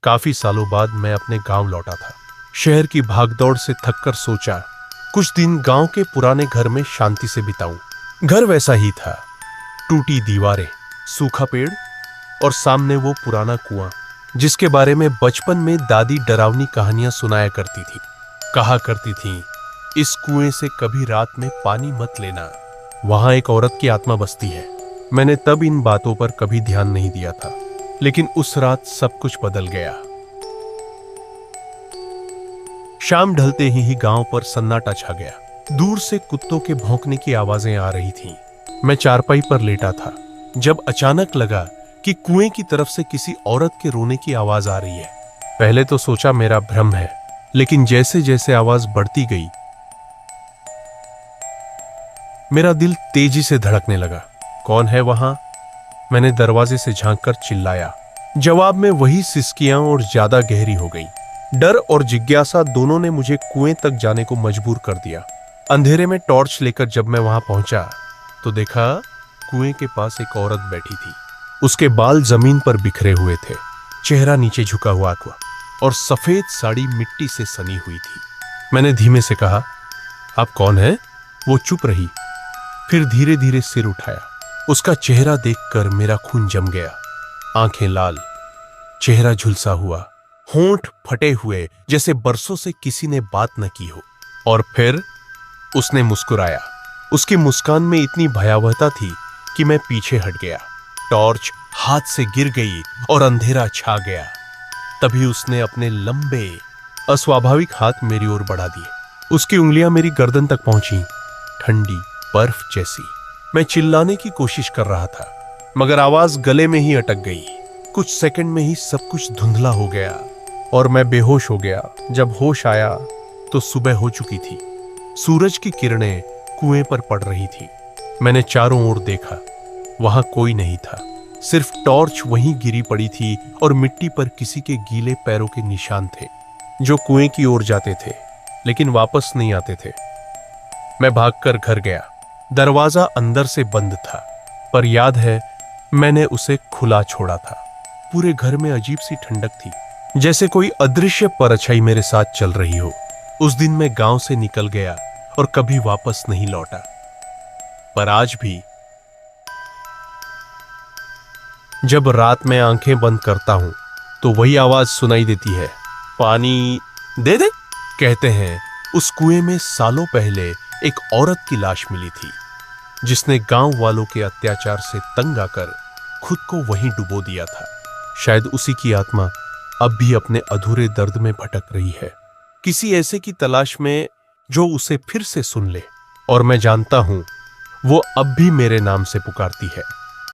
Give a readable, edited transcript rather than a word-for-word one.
काफी सालों बाद मैं अपने गांव लौटा था। शहर की भागदौड़ से थककर सोचा कुछ दिन गांव के पुराने घर में शांति से बिताऊं। घर वैसा ही था, टूटी दीवारें, सूखा पेड़ और सामने वो पुराना कुआं जिसके बारे में बचपन में दादी डरावनी कहानियां सुनाया करती थी। कहा करती थी, इस कुएं से कभी रात में पानी मत लेना, वहां एक औरत की आत्मा बसती है। मैंने तब इन बातों पर कभी ध्यान नहीं दिया था, लेकिन उस रात सब कुछ बदल गया। शाम ढलते ही गांव पर सन्नाटा छा गया। दूर से कुत्तों के भौंकने की आवाजें आ रही थीं। मैं चारपाई पर लेटा था जब अचानक लगा कि कुएं की तरफ से किसी औरत के रोने की आवाज आ रही है। पहले तो सोचा मेरा भ्रम है, लेकिन जैसे जैसे आवाज बढ़ती गई मेरा दिल तेजी से धड़कने लगा। कौन है वहां? मैंने दरवाजे से झांककर चिल्लाया। जवाब में वही सिसकियां और ज्यादा गहरी हो गई। डर और जिज्ञासा दोनों ने मुझे कुएं तक जाने को मजबूर कर दिया। अंधेरे में टॉर्च लेकर जब मैं वहां पहुंचा तो देखा कुएं के पास एक औरत बैठी थी। उसके बाल जमीन पर बिखरे हुए थे, चेहरा नीचे झुका हुआ था और सफेद साड़ी मिट्टी से सनी हुई थी। मैंने धीमे से कहा, आप कौन हैं? वो चुप रही, फिर धीरे धीरे सिर उठाया। उसका चेहरा देखकर मेरा खून जम गया। आंखें लाल, चेहरा झुलसा हुआ, होंठ फटे हुए जैसे बरसों से किसी ने बात न की हो। और फिर उसने मुस्कुराया। उसकी मुस्कान में इतनी भयावहता थी कि मैं पीछे हट गया। टॉर्च हाथ से गिर गई और अंधेरा छा गया। तभी उसने अपने लंबे अस्वाभाविक हाथ मेरी ओर बढ़ा दिए। उसकी उंगलियां मेरी गर्दन तक पहुंची, ठंडी बर्फ जैसी। मैं चिल्लाने की कोशिश कर रहा था, मगर आवाज गले में ही अटक गई। कुछ सेकंड में ही सब कुछ धुंधला हो गया और मैं बेहोश हो गया। जब होश आया तो सुबह हो चुकी थी। सूरज की किरणें कुएं पर पड़ रही थी। मैंने चारों ओर देखा, वहां कोई नहीं था। सिर्फ टॉर्च वहीं गिरी पड़ी थी और मिट्टी पर किसी के गीले पैरों के निशान थे जो कुएं की ओर जाते थे लेकिन वापस नहीं आते थे। मैं भागकर घर गया। दरवाजा अंदर से बंद था, पर याद है मैंने उसे खुला छोड़ा था। पूरे घर में अजीब सी ठंडक थी, जैसे कोई अदृश्य परछाई मेरे साथ चल रही हो। उस दिन मैं गांव से निकल गया और कभी वापस नहीं लौटा। पर आज भी जब रात में आंखें बंद करता हूं तो वही आवाज सुनाई देती है, पानी दे दे। कहते हैं उस कुएं में सालों पहले एक औरत की लाश मिली थी जिसने गांव वालों के अत्याचार से तंग आकर खुद को वहीं डुबो दिया था। शायद उसी की आत्मा अब भी अपने अधूरे दर्द में भटक रही है, किसी ऐसे की तलाश में जो उसे फिर से सुन ले। और मैं जानता हूं वो अब भी मेरे नाम से पुकारती है।